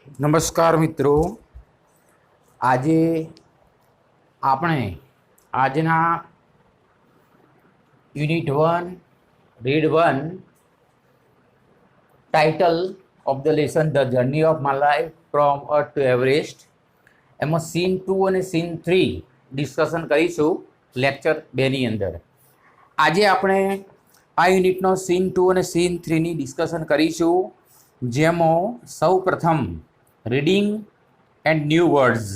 નમસ્કાર મિત્રો, આજે આપણે આજના unit 1 read 1 title of the lesson the journey of my life from earth two Everest એમાં સીન 2 અને સીન 3 ડિસ્કશન કરીશું લેક્ચર 2ની અંદર. આજે આપણે આ યુનિટનો સીન 2 અને સીન 3ની ડિસ્કશન કરીશું, જેમાં સૌ પ્રથમ રીડિંગ એન્ડ ન્યૂ વર્ડ્સ.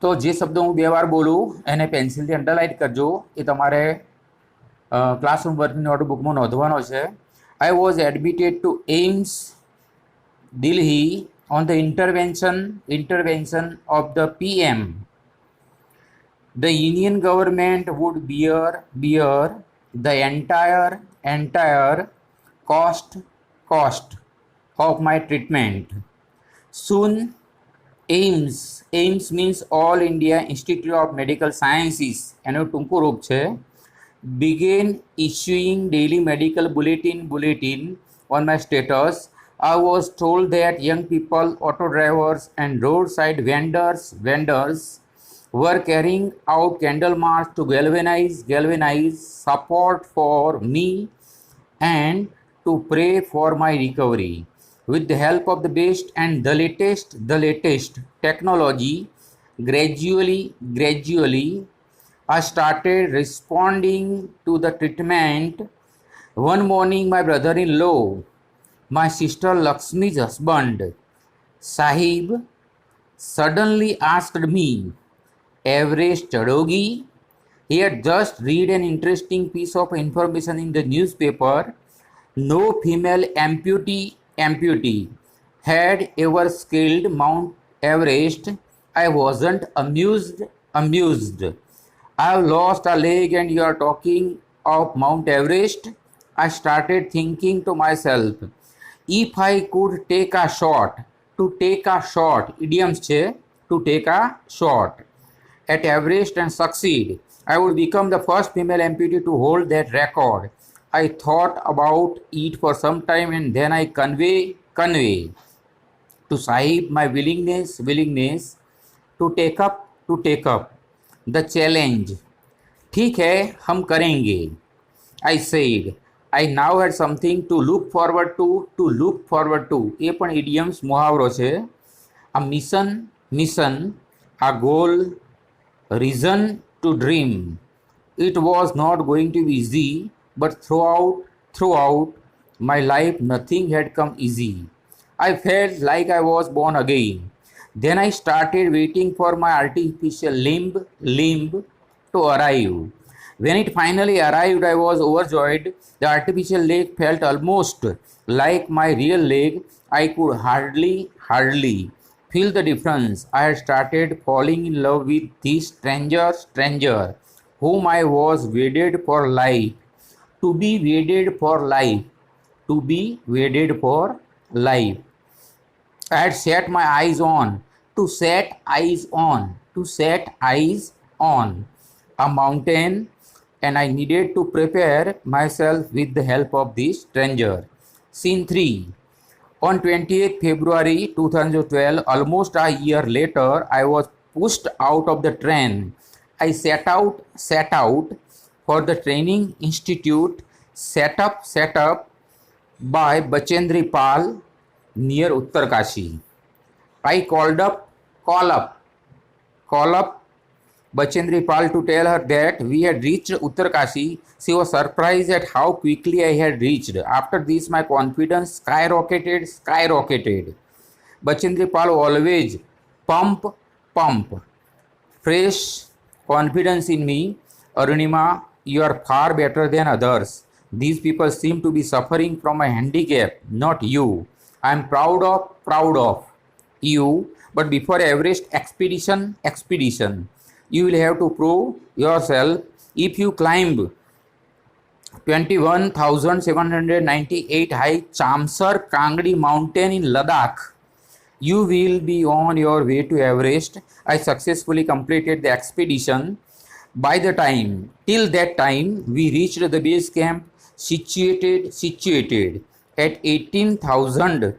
તો જે શબ્દો હું બે વાર બોલું એને પેન્સિલથી અંડરલાઇન કરજો, એ તમારે ક્લાસરૂમ વર્કની નોટબુકમાં નોંધવાનો છે. I was admitted to AIIMS Delhi on the intervention of the PM. The Union government would bear the entire cost of my treatment. Soon, AIMS means All India Institute of Medical Sciences, એનું ટૂંકું રૂપ છે, began issuing daily medical bulletin on my status. I was told that young people, auto drivers and roadside vendors were carrying out candle march to galvanize support for me and to pray for my recovery. With the help of the best and the latest technology, gradually I started responding to the treatment. One morning, my brother-in-law, my sister Lakshmi's husband, Sahib, suddenly asked me, "Everest chadogi?" He had just read an interesting piece of information in the newspaper. No female amputee had ever scaled Mount Everest. I wasn't amused. I've lost a leg and you are talking of Mount Everest? I started thinking to myself, if I could take a shot, idioms છે, to take a shot at Everest and succeed, I would become the first female amputee to hold that record. I thought about it for some time and then I convey to Sahib my willingness to take up the challenge. ठीक है, हम करेंगे. I said. I now had something to look forward to. એ પણ idioms મુહાવરો છે. A mission, a goal, reason to dream. It was not going to be easy, but throughout my life nothing had come easy. I felt like I was born again. Then I started waiting for my artificial limb to arrive. When it finally arrived, I was overjoyed. The artificial leg felt almost like my real leg. I could hardly feel the difference. I had started falling in love with this stranger whom I was wedded for life. To be wedded for life. I had set my eyes on, to set eyes on a mountain, and I needed to prepare myself with the help of this stranger. Scene 3. On 28th February 2012, almost a year later, I was pushed out of the train. I set out for the training institute set up by Bachendri Pal near Uttarkashi. I call up Bachendri Pal to tell her that we had reached Uttarkashi. She was surprised at how quickly I had reached. After this, my confidence skyrocketed. Bachendri Pal always pump fresh confidence in me. Arunima, you are far better than others. These people seem to be suffering from a handicap, not you. I am proud of you, but before Everest expedition, you will have to prove yourself. If you climb 21,798 high Chamsar Kangdi mountain in Ladakh, you will be on your way to Everest. I successfully completed the expedition. Till that time, we reached the base camp situated at 18,000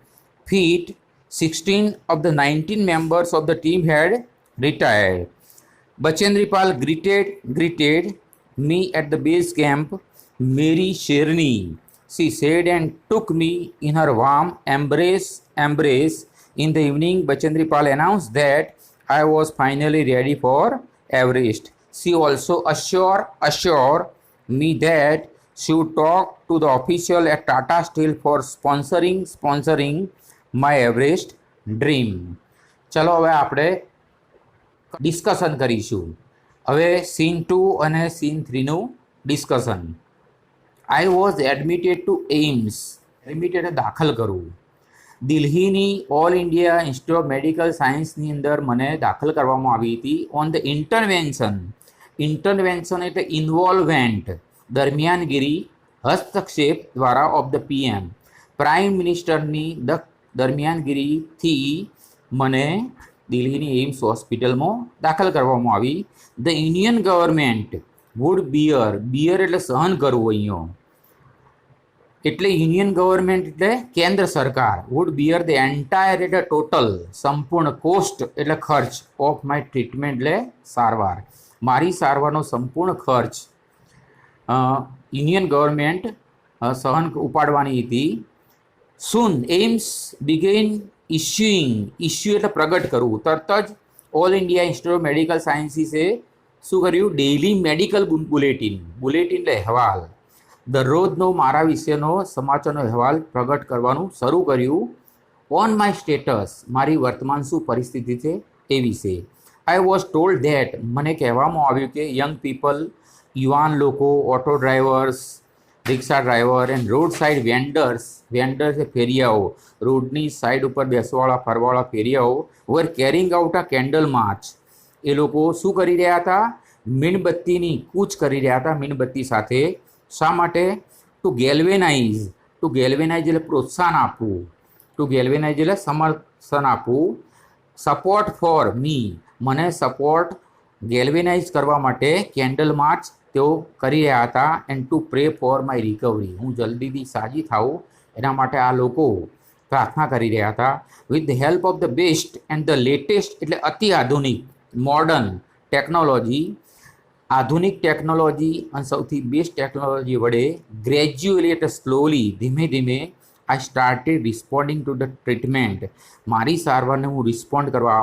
feet 16 of the 19 members of the team had retired. Bachendri Pal greeted me at the base camp. Mary Sherni, she said, and took me in her warm embrace. In the evening, Bachendri Pal announced that I was finally ready for Everest. She also assured me that she would talk to the official at Tata Steel for sponsoring my Everest dream. ચલો હવે આપણે discussion કરીશું. હવે scene 2 અને scene 3નું discussion. I was admitted to AIIMS. Admitted દાખલ કરવું. દિલ્હીની All India Institute of Medical સાયન્સની અંદર મને દાખલ કરવામાં આવી હતી ઓન ધ ઇન્ટરવેન્શન એટલે ઇન્વોલ્વમેન્ટ, દરમિયાનગીરી, હસ્તક્ષેપ દ્વારા ઓફ ધ પીએમ. પ્રાઇમ મિનિસ્ટરની દરમિયાનગીરીથી મને દિલ્હીની એઇમ્સ હોસ્પિટલમાં દાખલ કરવામાં આવી. The union government would bear એટલે સહન કરવું. અહીંયા એટલે યુનિયન ગવર્મેન્ટ એટલે કેન્દ્ર સરકાર. વુડ બિયર ધ એન્ટાયર એટલે ટોટલ, સંપૂર્ણ, કોસ્ટ એટલે ખર્ચ, ઓફ માય ટ્રીટમેન્ટ એટલે સારવાર, મારી સારવારનો સંપૂર્ણ ખર્ચ યુનિયન ગવર્મેન્ટ સહન ઉપાડવાની હતી. સૂન એઇમ્સ બિગેન ઇસ્યુ એટલે પ્રગટ કરવું. તરત જ All India Institute of Medical સાયન્સીસે શું કર્યું? ડેઇલી મેડિકલ બુલેટિન એટલે અહેવાલ, દરરોજનો મારા વિશેનો સમાચારનો અહેવાલ પ્રગટ કરવાનું શરૂ કર્યું. ઓન માય સ્ટેટસ, મારી વર્તમાન શું પરિસ્થિતિ છે એ વિશે. આઈ વોઝ ટોલ્ડ ધેટ, મને કહેવામાં આવ્યું કે યંગ પીપલ, યુવાન લોકો, auto drivers, rickshaw driver and road side vendors એ ફેરિયાઓ, રોડની સાઈડ ઉપર બેસવાવાળા ફરવાવાળા ફેરિયાઓ, were carrying out a candle march, એ લોકો શું કરી રહ્યા હતા? મીણબત્તીની કૂચ કરી રહ્યા હતા, મીણબત્તી સાથે. શા માટે? ટુ ગેલ્વેનાઇઝ એટલે પ્રોત્સાહન આપવું, ટુ ગેલ્વેનાઇઝ એટલે સમર્થન આપવું. સપોર્ટ ફોર મી, મને સપોર્ટ ગેલ્વેનાઇઝ કરવા માટે કેન્ડલ માર્ચ તેઓ કરી રહ્યા હતા. And two pre for my recovery, હું જલ્દીથી સાજી થાઉં એના માટે આ લોકો પ્રાર્થના કરી રહ્યા હતા. With the help of the best and the latest એટલે અતિ આધુનિક, મોડર્ન ટેકનોલોજી, આધુનિક ટેકનોલોજી અને સૌથી બેસ્ટ ટેકનોલોજી વડે ગ્રેજ્યુઅલી એટલે સ્લોલી, ધીમે ધીમે I started responding to the treatment, મારી સારવારને હું રિસ્પોન્ડ કરવા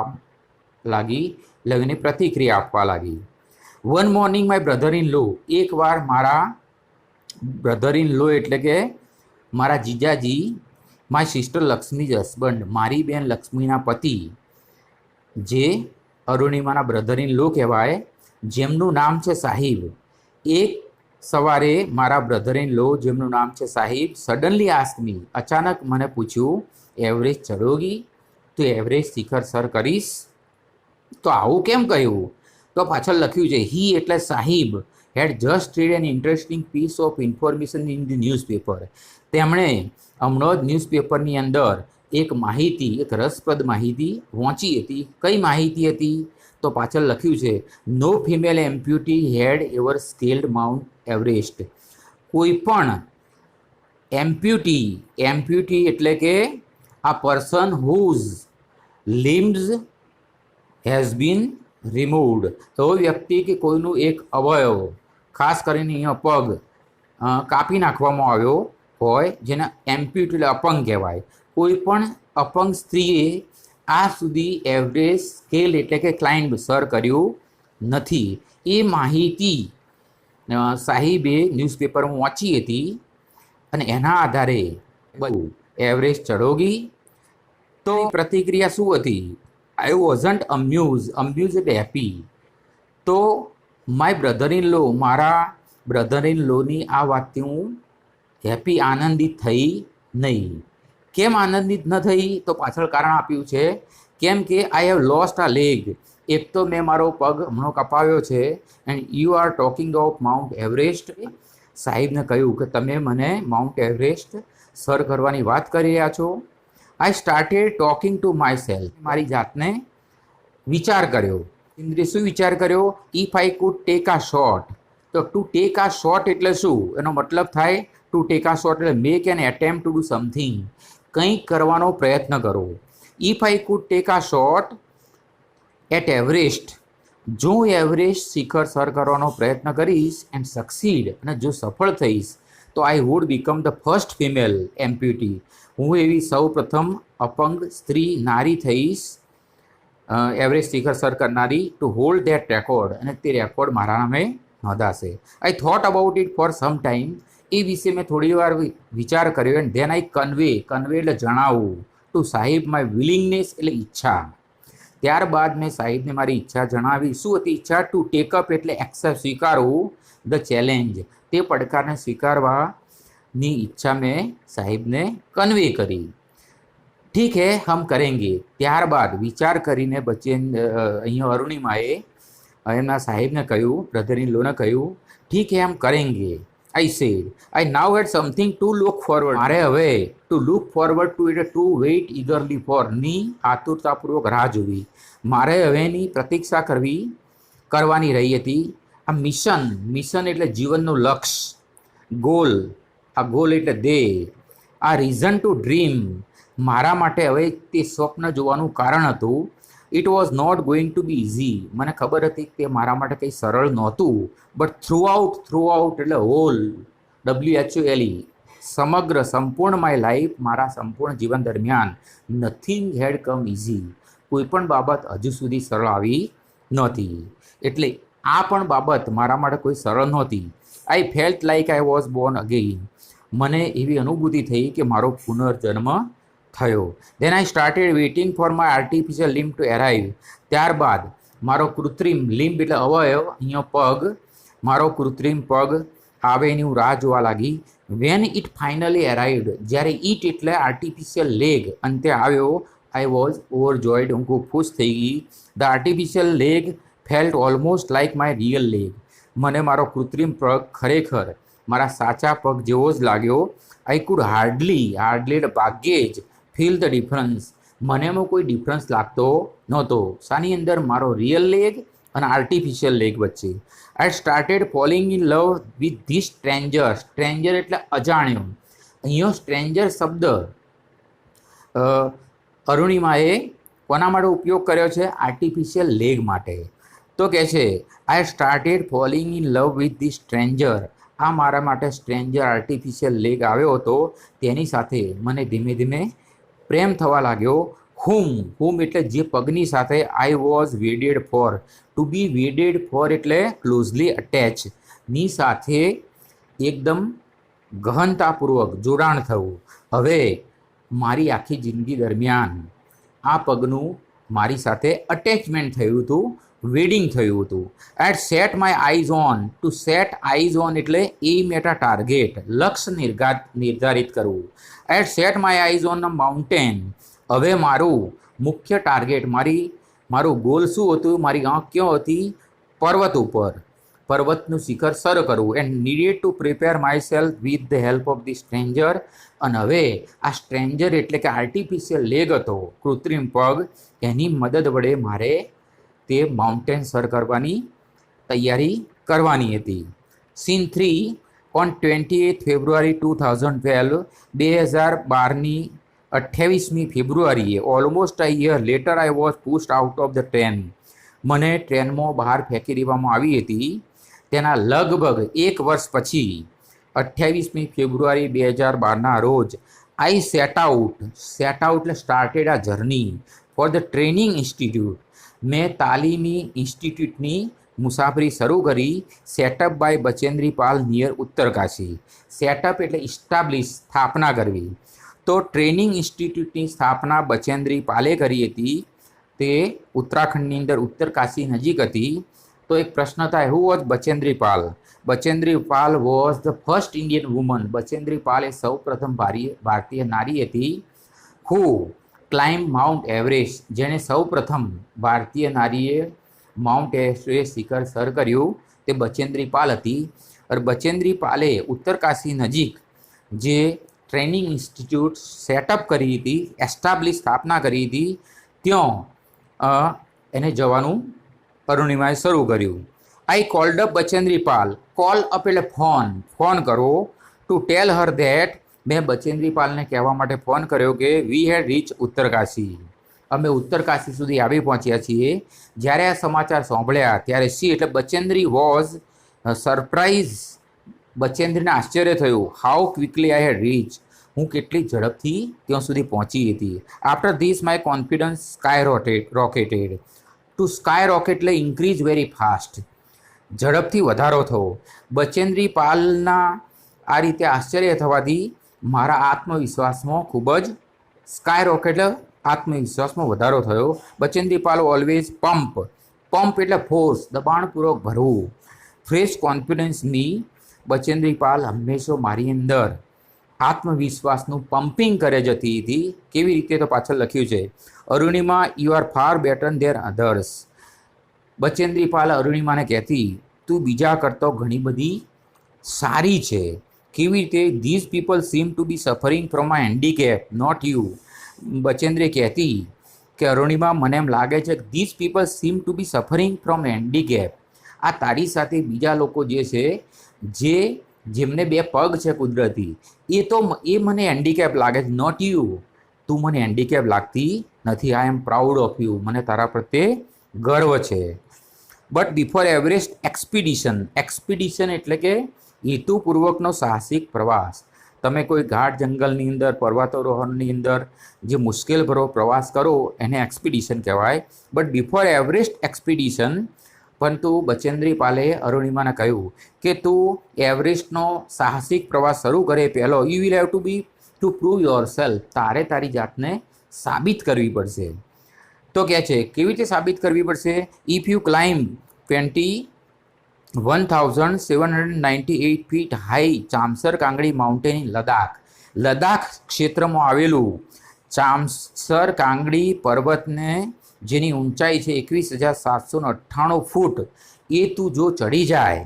લાગી, લઈને પ્રતિક્રિયા આપવા લાગી. One morning my brother in law, એકવાર મારા બ્રધર ઇન લો એટલે કે મારા જીજાજી, માય સિસ્ટર લક્ષ્મીજ હસબન્ડ, મારી બેન લક્ષ્મીના પતિ, જે અરુણિમાના બ્રધર ઇન લો કહેવાય, જેમનું નામ છે સાહિબ. એક સવારે મારા બ્રધર ઇન લો, જેમનું નામ છે સાહિબ, સડનલી આસ્ક મી, અચાનક મને પૂછ્યું, એવરેસ્ટ ચઢોગી, તું એવરેસ્ટ શિખર સર કરીશ? તો આવું કેમ કહ્યું? તો પાછળ લખ્યું છે, હી એટલે સાહિબ had just read an interesting piece of information in the newspaper. તેમણે હમણાં જ ન્યૂઝપેપરની અંદર એક રસપ્રદ માહિતી વાંચી હતી. કઈ માહિતી હતી? તો પાછળ લખ્યું છે, no female amputee had ever scaled Mount Everest. કોઈ પણ એમ્પ્યુટી એટલે કે આ person whose limbs has been removed, તો વ્યક્તિ કે કોઈનું એક અવયવ, ખાસ કરીને અહીંયા પગ કાપી નાખવામાં આવ્યો હોય, જેને એમ્પ્યુટી એટલે અપંગ કહેવાય. કોઈ પણ અપંગ સ્ત્રીએ આ સુધી એવરેસ્ટ સ્કેલ એટલે કે ક્લાઇમ્બ સર કર્યું નથી. એ માહિતી સાહિબે ન્યૂઝપેપરમાં વાંચી હતી અને એના આધારે એવરેસ્ટ ચઢોગી. તો પ્રતિક્રિયા શું હતી? આઈ વોઝન્ટ અમ્યુઝ એટલે હેપી. તો માય બ્રધર ઇન લો, મારા બ્રધર ઇન લોની આ વાતથી હું હેપી, આનંદિત થઈ નહીં. કેમ આનંદિત ન થઈ? તો પાછળ કારણ આપ્યું છે, કેમ કે I have lost a leg, એક તો મેં મારો પગ હમણાં કપાવ્યો છે. And you are talking of Mount Everest. સાહેબને કહ્યું કે તમે મને માઉન્ટ એવરેસ્ટ સર કરવાની વાત કરી રહ્યા છો. I started talking to myself, મારી જાતને વિચાર કર્યો. ઇન્દ્રિય શું વિચાર કર્યો? If I could take a shot. તો ટુ ટેક આ શોટ એટલે શું? એનો મતલબ થાય ટુ ટેક આ શોટ એટલે make an attempt to do something, કંઈક કરવાનો પ્રયત્ન કરો. If I could take a shot at Everest, જો એવરેસ્ટ શિખર સર કરવાનો પ્રયત્ન કરીશ એન્ડ સક્સીડ, અને જો સફળ થઈશ તો I would become the first female amputee, હું એવી સૌ પ્રથમ અપંગ સ્ત્રી નારી થઈશ એવરેસ્ટ શિખર સર કરનારી, ટુ હોલ્ડ ધેટ રેકોર્ડ, અને તે રેકોર્ડ મારા નામે નોંધાશે. I thought about it for some time, એ વિશે મેં થોડી વાર વિચાર કર્યો. એન્ડ ધેન આઈ કન્વે એટલે જણાવવું, ટુ સાહિબ માય વિલિંગનેસ એટલે ઈચ્છા. ત્યારબાદ મેં સાહિબને મારી ઈચ્છા જણાવી. શું હતી ઈચ્છા? ટુ ટેકઅપ એટલે એક્સેપ્ટ સ્વીકારવું, ધ ચેલેન્જ, તે પડકારને સ્વીકારવાની ઈચ્છા મેં સાહિબને કન્વે કરી. ઠીક હે હમ કરેંગે. ત્યારબાદ વિચાર કરીને અહીંયા અરુણિમાએ એમના સાહેબને કહ્યું, બ્રધર ઇન લોને કહ્યું, ઠીક હે હમ કરેંગે. I said I now had something to look forward. મારે હવે ટુ લુક ફોરવર્ડ ટુ એટલે ટુ વેઇટ ઇગરલી ફોર, ની આતુરતાપૂર્વક રાહ જોવી. મારે હવેની પ્રતીક્ષા કરવાની રહી હતી. આ મિશન એટલે જીવનનું લક્ષ્ય, ગોલ, આ ગોલ એટલે ધ્યેય, આ રીઝન ટુ ડ્રીમ, મારા માટે હવે તે સ્વપ્ન જોવાનું કારણ હતું. It was not going to be easy, મને ખબર હતી કે તે મારા માટે કંઈ સરળ નહોતું. બટ થ્રુ આઉટ એટલે હોલ, WHOLE, સમગ્ર, સંપૂર્ણ માય લાઈફ, મારા સંપૂર્ણ જીવન દરમિયાન, નથિંગ હેડ કમ ઇઝી, કોઈ પણ બાબત હજુ સુધી સરળ આવી નહોતી. એટલે આ પણ બાબત મારા માટે કોઈ સરળ નહોતી. I felt like I was born again, મને એવી અનુભૂતિ થઈ કે મારો પુનર્જન્મ થયો. Then I started waiting for my artificial limb to arrive. ત્યારબાદ મારો કૃત્રિમ લિમ્બ એટલે અવયવ, અહીંયા પગ, મારો કૃત્રિમ પગ આવે એની હું રાહ જોવા લાગી. વેન ઇટ ફાઇનલી એરાઇવડ, જ્યારે ઇટ એટલે આર્ટિફિશિયલ લેગ અંતે આવ્યો, આઈ વોઝ ઓવરજોયડ, હું ખૂબ ખુશ થઈ ગઈ. The artificial leg felt almost like my real leg, મને મારો કૃત્રિમ પગ ખરેખર મારા સાચા પગ જેવો જ લાગ્યો. આઈ કુડ હાર્ડલી એટલે ભાગ્યે જ ફીલ ધ ડિફરન્સ, મને એમાં કોઈ ડિફરન્સ લાગતો નહોતો. શાની અંદર? મારો રિયલ લેગ અને આર્ટિફિશિયલ લેગ વચ્ચે. I started falling in love with this stranger. Stranger એટલે અજાણ્યો. અહીંયા સ્ટ્રેન્જર શબ્દ અરુણિમાએ કોના માટે ઉપયોગ કર્યો છે? આર્ટિફિશિયલ લેગ માટે. તો કહે છે I started falling in love with the stranger, આ મારા માટે સ્ટ્રેન્જર આર્ટિફિશિયલ લેગ આવ્યો હતો, તેની સાથે મને ધીમે ધીમે પ્રેમ થવા લાગ્યો. હુમ એટલે જે પગની સાથે I was wedded for, to be wedded for એટલે ક્લોઝલી અટેચ, ની સાથે એકદમ ગહનતાપૂર્વક જોડાણ થવું. હવે મારી આખી જિંદગી દરમિયાન આ પગનું મારી સાથે અટેચમેન્ટ થયું હતું, વેડિંગ થયું હતું. I'd set my eyes on, to set eyes on એટલે એમ એટ અ ટાર્ગેટ, લક્ષ્ય નિર્ધારિત કરવું. I'd set my eyes on a mountain, હવે મારું મુખ્ય ટાર્ગેટ, મારું ગોલ શું હતું? મારી આંખ ક્યાં હતી? પર્વત ઉપર, પર્વતનું શિખર સર કરવું. And needed to prepare my self with the help of the stranger. અને હવે આ સ્ટ્રેન્જર એટલે કે આર્ટિફિશિયલ લેગ હતો, કૃત્રિમ પગ, એની મદદ વડે મારે તે માઉન્ટેન સર કરવાની તૈયારી કરવાની હતી. સીન 3 ઓન 28 ફેબ્રુઆરી 2012, 2012ની 28મી ફેબ્રુઆરીએ, almost a year letter I was pushed out of the train, મને ટ્રેનમાં બહાર ફેંકી દેવામાં આવી હતી. તેના લગભગ 1 વર્ષ પછી 28મી ફેબ્રુઆરી 2012ના રોજ આઈ સેટ આઉટ એટલે સ્ટાર્ટેડ આ journey for the training institute, મેં તાલીમી ઇન્સ્ટિટ્યૂટની મુસાફરી શરૂ કરી. Setup by Bachendri Pal near Uttarkashi. Setup એટલે ઇસ્ટાબ્લિશ, સ્થાપના કરવી. તો ટ્રેનિંગ ઇન્સ્ટિટ્યૂટની સ્થાપના બચેન્દ્રી પાલે કરી હતી, તે ઉત્તરાખંડની અંદર ઉત્તરકાશી નજીક હતી. તો એક પ્રશ્ન થાય, who was Bachendri Pal? Bachendri Pal was the first Indian woman, Bachendri Pal એ સૌ પ્રથમ ભારતીય નારી હતી. હુ ક્લાઇમ્બ માઉન્ટ એવરેસ્ટ, જેણે સૌ પ્રથમ ભારતીય નારીએ માઉન્ટ એવરેસ્ટ શિખર સર કર્યું, તે બચેન્દ્રી પાલ હતી. બચેન્દ્રી પાલે ઉત્તરકાશી નજીક જે ટ્રેનિંગ ઇન્સ્ટિટ્યૂટ સેટઅપ કરી હતી, એસ્ટાબ્લિશ સ્થાપના કરી હતી, ત્યાં એને જવાનું અરુણિમાએ શરૂ કર્યું. આઈ cold up Bachendri Pal, call up એટલે ફોન કરો, ટુ ટેલ હર ધેટ, મેં બચેન્દ્રી પાલને કહેવા માટે ફોન કર્યો કે વી હેડ રીચ ઉત્તરકાશી, અમે ઉત્તરકાશી સુધી આવી પહોંચ્યા છીએ. જ્યારે આ સમાચાર સાંભળ્યા ત્યારે સી એટલે બચેન્દ્રી વોઝ સરપ્રાઇઝ. બચેન્દ્રીને આશ્ચર્ય થયું. How quickly I had reach. હું કેટલી ઝડપથી ત્યાં સુધી પહોંચી હતી. After this my confidence rocketed. To sky rocket એટલે ઇન્ક્રીઝ વેરી ફાસ્ટ, ઝડપથી વધારો થયો. બચેન્દ્રી પાલના આ રીતે આશ્ચર્ય થવાથી મારા આત્મવિશ્વાસમાં ખૂબ જ સ્કાય રોકેટ આત્મવિશ્વાસમાં વધારો થયો. બચેન્દ્રી પાલ ઓલવેઝ પંપ એટલે ફોર્સ, દબાણપૂર્વક ભરવું. ફ્રેશ કોન્ફિડન્સ મી. બચેન્દ્રી પાલ હંમેશા મારી અંદર આત્મવિશ્વાસનું પમ્પિંગ કરે જતી હતી. કેવી રીતે તો પાછળ લખ્યું છે, Arunima you are far better than others. Bachendri Pal અરુણિમાને કહેતી તું બીજા કરતો ઘણી બધી સારી છે. કેવી રીતે? These people seem to be suffering from my handicap not you. Bachendri કહેતી કે અરુણિમા મને એમ લાગે છે કે these people seem to be suffering from handicap. આ તારી સાથે બીજા લોકો જે છે જેમને બે પગ છે કુદરતી, એ મને હેન્ડીકેપ લાગે છે. Not you. તું મને હેન્ડીકેપ લાગતી નથી. I am proud of you. મને તારા પ્રત્યે ગર્વ છે. બટ બિફોર એવરેસ્ટ એક્સપિડિશન એટલે કે હેતુપૂર્વકનો સાહસિક પ્રવાસ. તમે કોઈ ઘાટ જંગલની અંદર, પર્વતારોહણની અંદર જે મુશ્કેલભરો પ્રવાસ કરો એને એક્સપિડિશન કહેવાય. બટ બિફોર એવરેસ્ટ એક્સપિડિશન, પરંતુ બચેન્દ્રી પાલે અરુણિમાને કહ્યું કે તું એવરેસ્ટનો સાહસિક પ્રવાસ શરૂ કરે પહેલો you will have to prove your self. તારે તારી જાતને સાબિત કરવી પડશે. તો કહે છે કેવી રીતે સાબિત કરવી પડશે? If you climb 21,798 feet high Chamser Kangri mountain in Ladakh ક્ષેત્રમાં આવેલું ચામસર કાંગડી પર્વતને જેની ઊંચાઈ છે 21,798 ફૂટ, એ તું જો ચડી જાય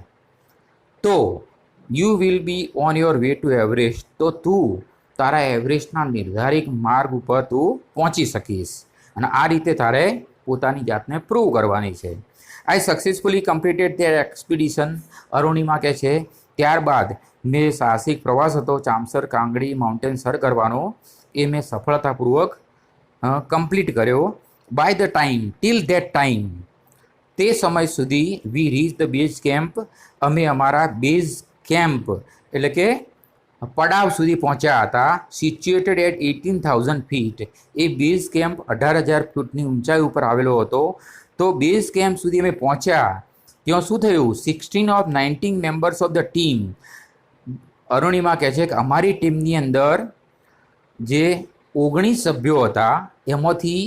તો you will be on your way to Everest. તો તું તારા એવરેસ્ટના નિર્ધારિત માર્ગ ઉપર તું પહોંચી શકીશ. અને આ રીતે તારે પોતાની જાતને પ્રૂવ કરવાની છે. I successfully completed their expedition. Arunima કહે છે ત્યારબાદ મેં સાહસિક પ્રવાસ હતો ચામસર કાંગડી માઉન્ટેન સર કરવાનો, એ મેં સફળતાપૂર્વક કમ્પ્લીટ કર્યો. By the time till that time, તે સમય સુધી we reach the base camp, અમે અમારા બેઝ કેમ્પ એટલે કે પડાવ સુધી પહોંચ્યા હતા. Situated at 18,000 feet. એ બેઝ કેમ્પ 18,000 ફૂટની ઊંચાઈ ઉપર આવેલો હતો. તો બેઝ કેમ્પ સુધી અમે પહોંચ્યા. ત્યાં શું થયું? 16 of 19 members of the team. Arunima કહે છે કે અમારી ટીમની અંદર જે 19 સભ્યો હતા એમાંથી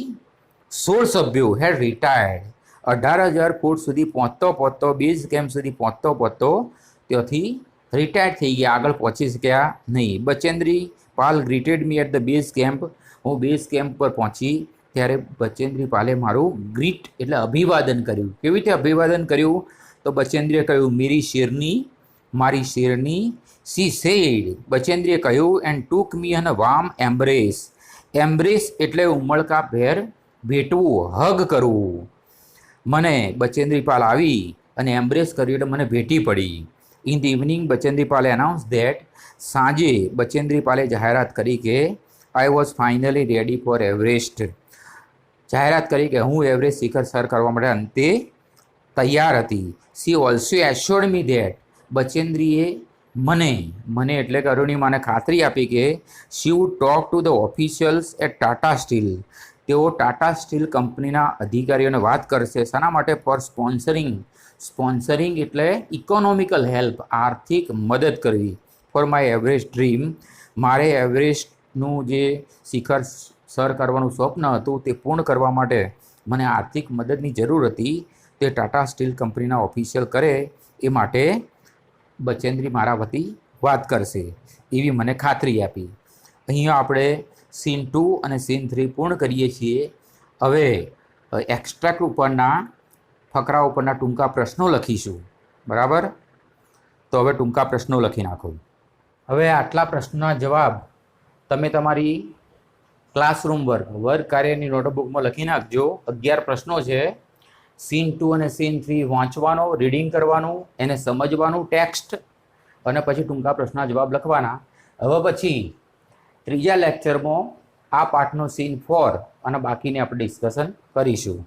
16 સભ્યો હેડ રિટાયર્ડ. 18,000 ફૂટ સુધી પહોંચતો બેઝ કેમ્પ સુધી પહોંચતો ત્યાંથી રિટાયર્ડ થઈ ગયા, આગળ પહોંચી શક્યા નહીં. Bachendri Pal greeted me at the base camp. હું બેઝ કેમ્પ પર પહોંચી ત્યારે બચેન્દ્રી પાલે મારું ગ્રીટ એટલે અભિવાદન કર્યું. કેવી રીતે અભિવાદન કર્યું? તો બચેન્દ્રીએ કહ્યું મારી શેરની. C said. બચેન્દ્રીએ કહ્યું and took me an warm embrace. Embrace એટલે ઉમળકા ભેર ભેટવું, હગ કરવું. મને બચેન્દ્રી પાલ આવી અને એમ્બ્રેસ કર્યું એટલે મને ભેટી પડી. ઇન ધ ઇવનિંગ બચેન્દ્રી પાલે અનાઉન્સ ધેટ. સાંજે બચેન્દ્રી પાલે જાહેરાત કરી કે I was finally ready for Everest. જાહેરાત કરી કે હું એવરેસ્ટ શિખર સર કરવા માટે અંતે તૈયાર હતી. She also assured me that. બચેન્દ્રીએ મને એટલે કે અરુણિમાને ખાતરી આપી કે she would talk to the officials at Tata Steel. તેઓ ટાટા સ્ટીલ કંપનીના અધિકારીઓને વાત કરશે. શાના માટે? ફોર સ્પોન્સરિંગ એટલે ઇકોનોમિકલ હેલ્પ, આર્થિક મદદ કરવી. For my Everest dream. મારે એવરેસ્ટનું જે શિખર સર કરવાનું સ્વપ્ન હતું તે પૂર્ણ કરવા માટે મને આર્થિક મદદની જરૂર હતી. તે ટાટા સ્ટીલ કંપનીના ઓફિશિયલ કરે એ માટે બચેન્દ્રી મારા વતી વાત કરશે એવી મને ખાતરી આપી. અહીંયા આપણે સીન 2 અને સીન 3 પૂર્ણ કરીએ છીએ. હવે એક્સ્ટ્રેક્ટ ઉપરના ફકરા ઉપરના ટૂંકા પ્રશ્નો લખીશું. બરાબર? તો હવે ટૂંકા પ્રશ્નો લખી નાખો. હવે આટલા પ્રશ્નોના જવાબ તમે તમારી ક્લાસરૂમ વર્ક કાર્યની નોટબુકમાં લખી નાખજો. 11 પ્રશ્નો છે. સીન 2 અને સીન 3 વાંચવાનો, રીડિંગ કરવાનું, એને સમજવાનું ટેક્સ્ટ, અને પછી ટૂંકા પ્રશ્નના જવાબ લખવાના. હવે પછી ત્રીજા લેક્ચરમાં આ પાઠનો સીન 4 અને બાકીને આપણે ડિસ્કશન કરીશું.